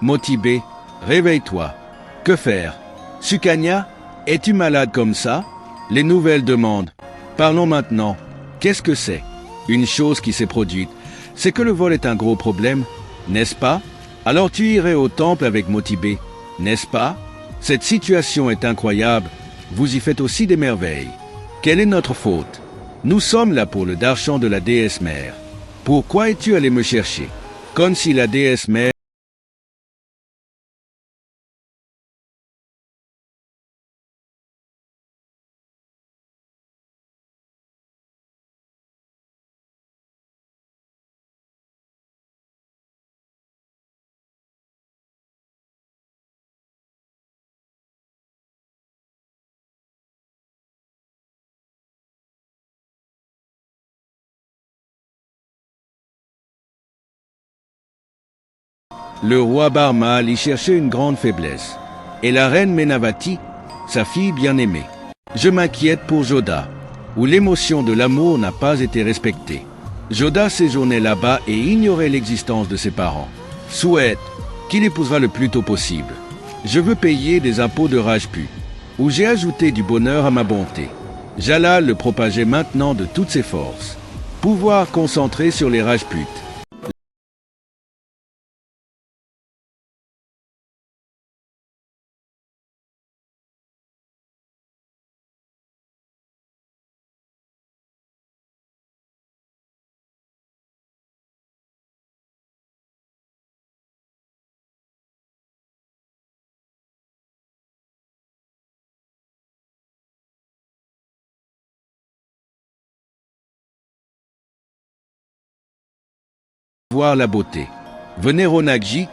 Motibe, réveille-toi. Que faire? Sukanya, es-tu malade comme ça? Les nouvelles demandent. Parlons maintenant. Qu'est-ce que c'est? Une chose qui s'est produite. C'est que le vol est un gros problème, n'est-ce pas? Alors tu irais au temple avec Motibe, n'est-ce pas? Cette situation est incroyable. Vous y faites aussi des merveilles. Quelle est notre faute? Nous sommes là pour le darshan de la déesse mère. Pourquoi es-tu allé me chercher? Comme si la déesse mère... Le roi Barmal y cherchait une grande faiblesse. Et la reine Menavati, sa fille bien-aimée. Je m'inquiète pour Joda, où l'émotion de l'amour n'a pas été respectée. Joda séjournait là-bas et ignorait l'existence de ses parents. Souhaite qu'il épousera le plus tôt possible. Je veux payer des impôts de Rajput, où j'ai ajouté du bonheur à ma bonté. Jalal le propageait maintenant de toutes ses forces. Pouvoir concentré sur les Rajputs. Voir la beauté. Venez Ronakji,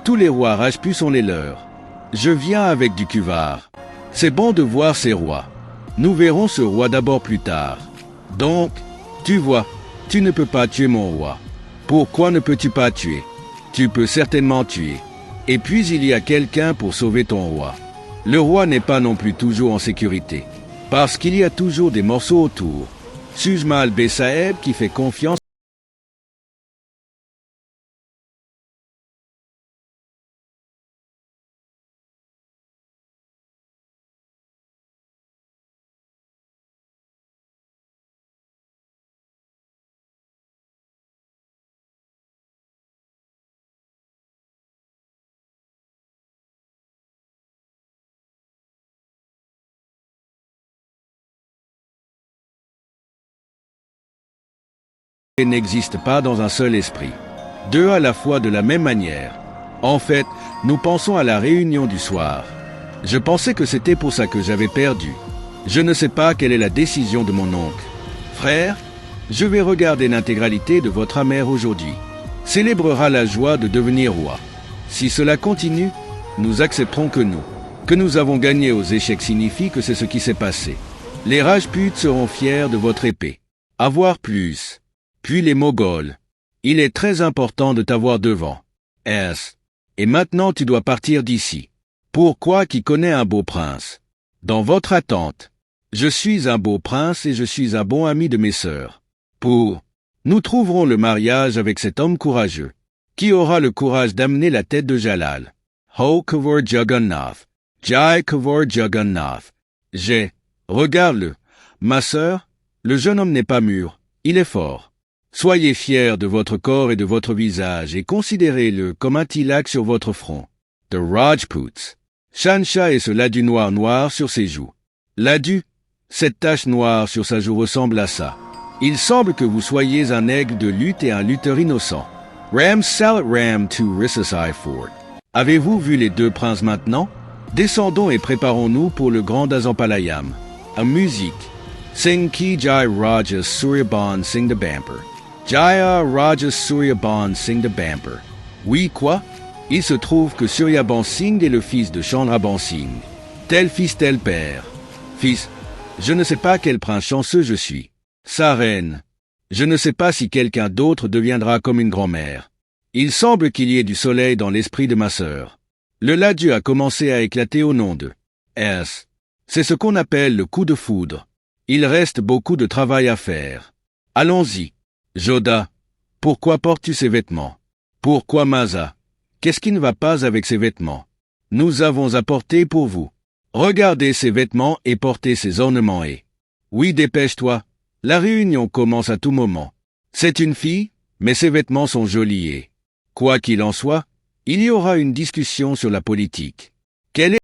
tous les rois Rajputs sont les leurs. Je viens avec du cuvar. C'est bon de voir ces rois. Nous verrons ce roi d'abord plus tard. Donc, tu vois, tu ne peux pas tuer mon roi. Pourquoi ne peux-tu pas tuer? Tu peux certainement tuer. Et puis il y a quelqu'un pour sauver ton roi. Le roi n'est pas non plus toujours en sécurité. Parce qu'il y a toujours des morceaux autour. Sujma al-Bessaeb qui fait confiance. N'existe pas dans un seul esprit. Deux à la fois de la même manière. En fait, nous pensons à la réunion du soir. Je pensais que c'était pour ça que j'avais perdu. Je ne sais pas quelle est la décision de mon oncle. Frère, je vais regarder l'intégralité de votre amère aujourd'hui. Célébrera la joie de devenir roi. Si cela continue, nous accepterons que nous avons gagné aux échecs signifie que c'est ce qui s'est passé. Les Rajputs seront fiers de votre épée. Avoir plus. Puis les Moghols. Il est très important de t'avoir devant. Et maintenant tu dois partir d'ici. Pourquoi qui connaît un beau prince? Dans votre attente. Je suis un beau prince et je suis un bon ami de mes sœurs. Nous trouverons le mariage avec cet homme courageux. Qui aura le courage d'amener la tête de Jalal? Ho Kavor Jagannath. Jai Kavor Jagannath. Regarde-le. Ma sœur, le jeune homme n'est pas mûr. Il est fort. Soyez fiers de votre corps et de votre visage et considérez-le comme un tilak sur votre front. The Rajputs. Shansha et ce ladu noir sur ses joues. Ladu, cette tache noire sur sa joue ressemble à ça. Il semble que vous soyez un aigle de lutte et un lutteur innocent. Ram Salat Ram to Risasai Fort. Avez-vous vu les deux princes maintenant? Descendons et préparons-nous pour le grand Azampalayam. En musique. Sing Ki Jai Raja Suryaban Sing the Bamper. Jaya Raja Suryaban Singh de Bamper. Oui, quoi? Il se trouve que Suryaban Singh est le fils de Chandraban Singh. Tel fils, tel père. Fils, je ne sais pas quel prince chanceux je suis. Sa reine. Je ne sais pas si quelqu'un d'autre deviendra comme une grand-mère. Il semble qu'il y ait du soleil dans l'esprit de ma sœur. Le ladu a commencé à éclater au nom de S. C'est ce qu'on appelle le coup de foudre. Il reste beaucoup de travail à faire. Allons-y. Joda, pourquoi portes-tu ces vêtements? Pourquoi Maza? Qu'est-ce qui ne va pas avec ces vêtements? Nous avons apporté pour vous. Regardez ces vêtements et portez ces ornements et... Oui, dépêche-toi. La réunion commence à tout moment. C'est une fille, mais ses vêtements sont jolis et... Quoi qu'il en soit, il y aura une discussion sur la politique. Quelle est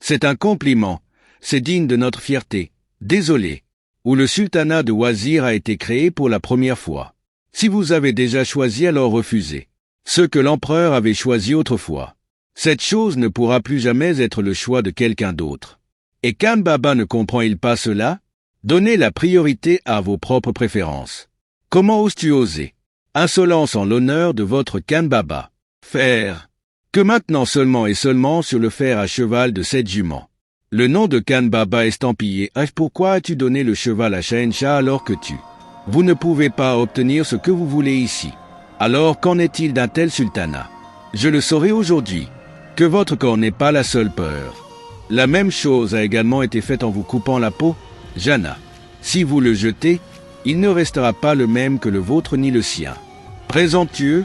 C'est un compliment, c'est digne de notre fierté. Désolé. Où le sultanat de Wazir a été créé pour la première fois. Si vous avez déjà choisi, alors refusez. Ce que l'empereur avait choisi autrefois. Cette chose ne pourra plus jamais être le choix de quelqu'un d'autre. Et Khan Baba ne comprend-il pas cela? Donnez la priorité à vos propres préférences. Comment oses-tu oser? Insolence en l'honneur de votre Khan Baba. Faire. Que maintenant seulement et seulement sur le fer à cheval de cette jument. Le nom de Khan Baba estampillé. Pourquoi as-tu donné le cheval à Shahenshah alors que vous ne pouvez pas obtenir ce que vous voulez ici? Alors qu'en est-il d'un tel sultanat? Je le saurai aujourd'hui. Que votre corps n'est pas la seule peur. La même chose a également été faite en vous coupant la peau, Jana. Si vous le jetez, il ne restera pas le même que le vôtre ni le sien. Présomptueux,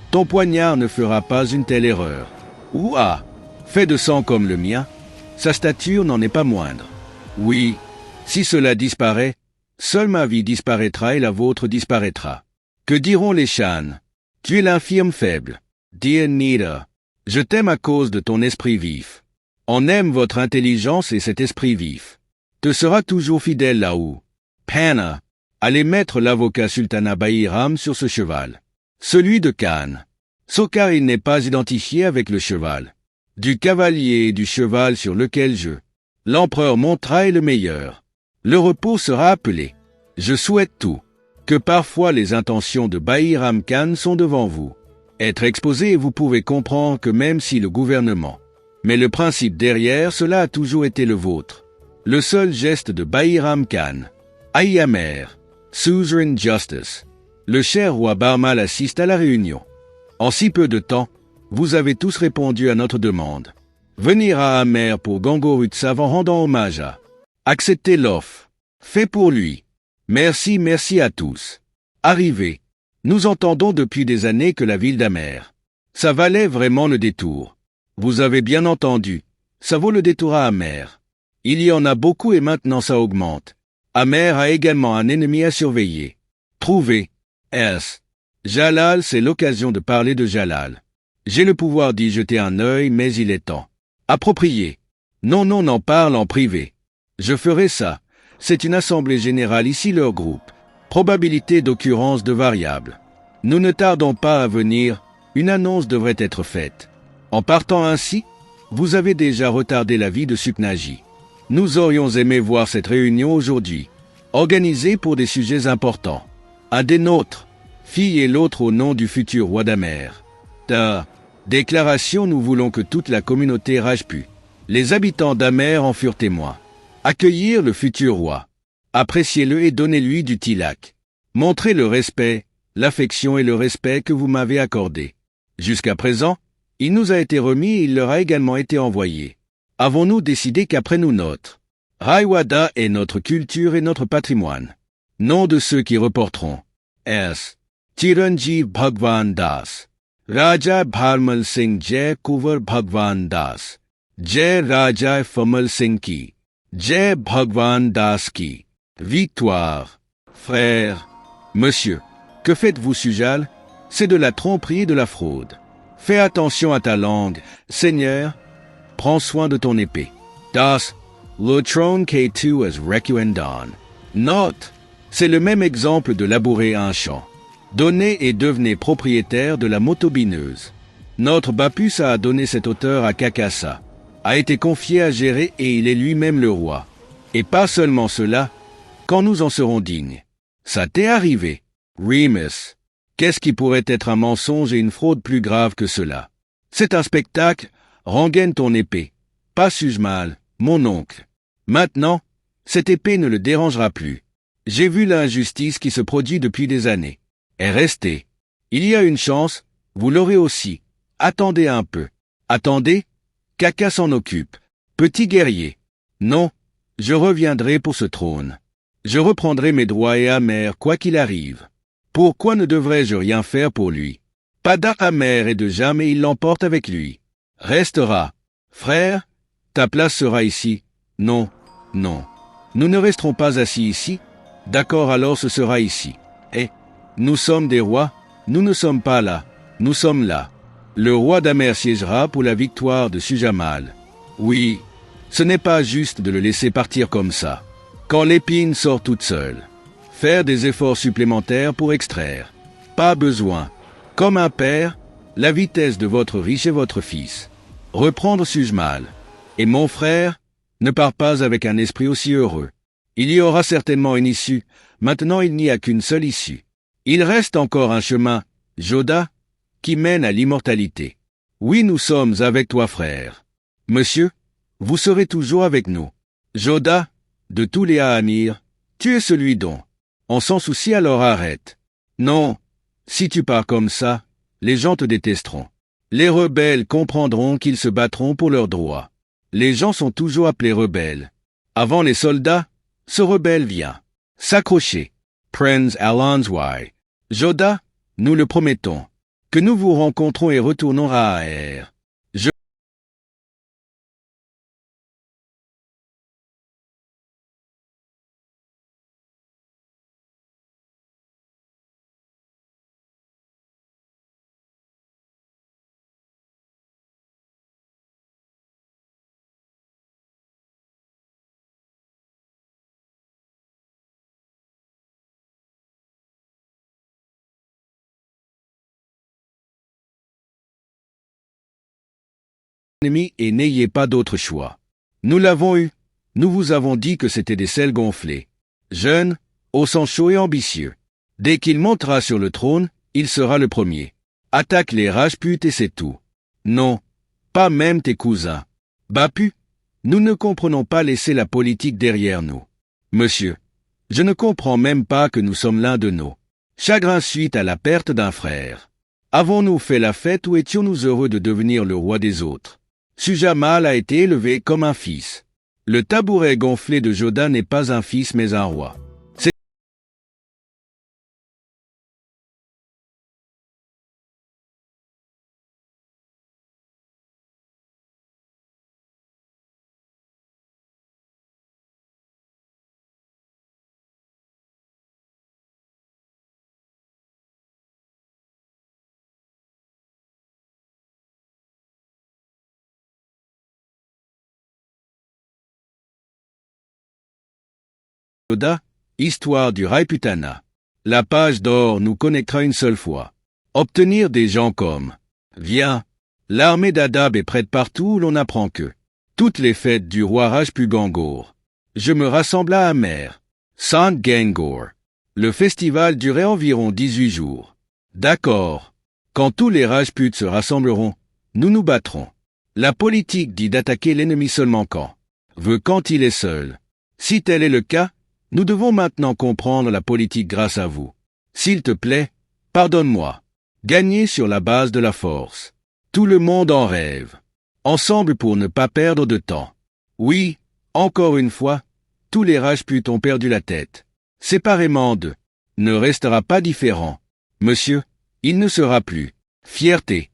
ton poignard ne fera pas une telle erreur. Ouah, fait de sang comme le mien, sa stature n'en est pas moindre. Oui, si cela disparaît, seule ma vie disparaîtra et la vôtre disparaîtra. Que diront les Shan? Tu es l'infirme faible. Dear Nida, je t'aime à cause de ton esprit vif. On aime votre intelligence et cet esprit vif. Te sera toujours fidèle là-haut. Pana, allez mettre l'avocat Sultana Bahiram sur ce cheval. Celui de Khan. Sokar il n'est pas identifié avec le cheval. Du cavalier et du cheval sur lequel l'empereur montera est le meilleur. Le repos sera appelé. Je souhaite tout. Que parfois les intentions de Bahiram Khan sont devant vous. Être exposé et vous pouvez comprendre que même si le gouvernement, mais le principe derrière cela a toujours été le vôtre. Le seul geste de Bahiram Khan. Aïamer. Suzerain Justice. Le cher roi Barmal assiste à la réunion. En si peu de temps, vous avez tous répondu à notre demande. Venir à Amer pour Gangorutsav en rendant hommage à. Acceptez l'offre. Fait pour lui. Merci, merci à tous. Arrivez. Nous entendons depuis des années que la ville d'Amer. Ça valait vraiment le détour. Vous avez bien entendu. Ça vaut le détour à Amer. Il y en a beaucoup et maintenant ça augmente. Amer a également un ennemi à surveiller. Trouvez. S. Jalal, c'est l'occasion de parler de Jalal. J'ai le pouvoir d'y jeter un œil, mais il est temps. Approprié. Non, n'en parle en privé. Je ferai ça. C'est une assemblée générale ici leur groupe. Probabilité d'occurrence de variables. Nous ne tardons pas à venir, une annonce devrait être faite. En partant ainsi, vous avez déjà retardé la vie de Suknaji. Nous aurions aimé voir cette réunion aujourd'hui, organisée pour des sujets importants. Un des nôtres, fille et l'autre au nom du futur roi d'Amer. Déclaration, nous voulons que toute la communauté Rajput, les habitants d'Amer en furent témoins. Accueillir le futur roi. Appréciez-le et donnez-lui du tilak. Montrez le respect, l'affection et le respect que vous m'avez accordé. Jusqu'à présent, il nous a été remis et il leur a également été envoyé. Avons-nous décidé qu'après nous notre Raiwada est notre culture et notre patrimoine. Nom de ceux qui reporteront. S. Chiranjeev Bhagwan Das. Raja Bharmal Singh Jai Kuvar Bhagwan Das. Jai Raja Famal Singh Ki. Jai Bhagwan Das Ki. Victoire. Frère. Monsieur. Que faites-vous, Sujal? C'est de la tromperie et de la fraude. Fais attention à ta langue. Seigneur, prends soin de ton épée. Das. Le trône K2 as Requendon. Note. C'est le même exemple de labourer un champ. Donnez et devenez propriétaire de la motobineuse. Notre Bapus a donné cette hauteur à Kakassa, a été confié à gérer et il est lui-même le roi. Et pas seulement cela, quand nous en serons dignes. Ça t'est arrivé, Remus. Qu'est-ce qui pourrait être un mensonge et une fraude plus grave que cela? C'est un spectacle, rengaine ton épée. Pas Sujmal, mon oncle. Maintenant, cette épée ne le dérangera plus. J'ai vu l'injustice qui se produit depuis des années. Et restez. Il y a une chance, vous l'aurez aussi. Attendez un peu. Attendez, Kaka s'en occupe. Petit guerrier. Non, je reviendrai pour ce trône. Je reprendrai mes droits et Amer quoi qu'il arrive. Pourquoi ne devrais-je rien faire pour lui? Pada Amer est de jamais il l'emporte avec lui. Restera. Frère, ta place sera ici. Non, non. Nous ne resterons pas assis ici. D'accord, alors ce sera ici. Eh, nous sommes des rois, nous ne sommes pas là, nous sommes là. Le roi d'Amer siégera pour la victoire de Sujamal. Oui, ce n'est pas juste de le laisser partir comme ça. Quand l'épine sort toute seule. Faire des efforts supplémentaires pour extraire. Pas besoin. Comme un père, la vitesse de votre riche et votre fils. Reprendre Sujmal. Et mon frère, ne part pas avec un esprit aussi heureux. Il y aura certainement une issue. Maintenant, il n'y a qu'une seule issue. Il reste encore un chemin, Joda, qui mène à l'immortalité. Oui, nous sommes avec toi, frère. Monsieur, vous serez toujours avec nous. Joda, de tous les Ahamir, tu es celui dont on s'en soucie, alors arrête. Non, si tu pars comme ça, les gens te détesteront. Les rebelles comprendront qu'ils se battront pour leurs droits. Les gens sont toujours appelés rebelles. Avant les soldats, ce rebelle vient. S'accrocher. Prince Alanswy. Joda, nous le promettons, que nous vous rencontrons et retournons à Aer. Ennemi et n'ayez pas d'autre choix. Nous l'avons eu. Nous vous avons dit que c'était des selles gonflées. Jeune, au sang chaud et ambitieux. Dès qu'il montera sur le trône, il sera le premier. Attaque les Rajputs et c'est tout. Non, pas même tes cousins. Bapu, nous ne comprenons pas laisser la politique derrière nous. Monsieur, je ne comprends même pas que nous sommes l'un de nos chagrins suite à la perte d'un frère. Avons-nous fait la fête ou étions-nous heureux de devenir le roi des autres? Sujamal a été élevé comme un fils. Le tabouret gonflé de Joda n'est pas un fils mais un roi. Joda, histoire du Rajputana. La page d'or nous connectera une seule fois. Obtenir des gens comme viens. L'armée d'Adab est prête partout où l'on apprend que toutes les fêtes du roi Rajput Gangor. Je me rassemble à Amer. Sant Gangor. Le festival durait environ 18 jours. D'accord. Quand tous les Rajputs se rassembleront, nous nous battrons. La politique dit d'attaquer l'ennemi seulement quand il est seul. Si tel est le cas, nous devons maintenant comprendre la politique grâce à vous. S'il te plaît, pardonne-moi. Gagner sur la base de la force. Tout le monde en rêve. Ensemble pour ne pas perdre de temps. Oui, encore une fois, tous les Rajputs ont perdu la tête. Séparément d'eux. Ne restera pas différent. Monsieur, il ne sera plus. Fierté.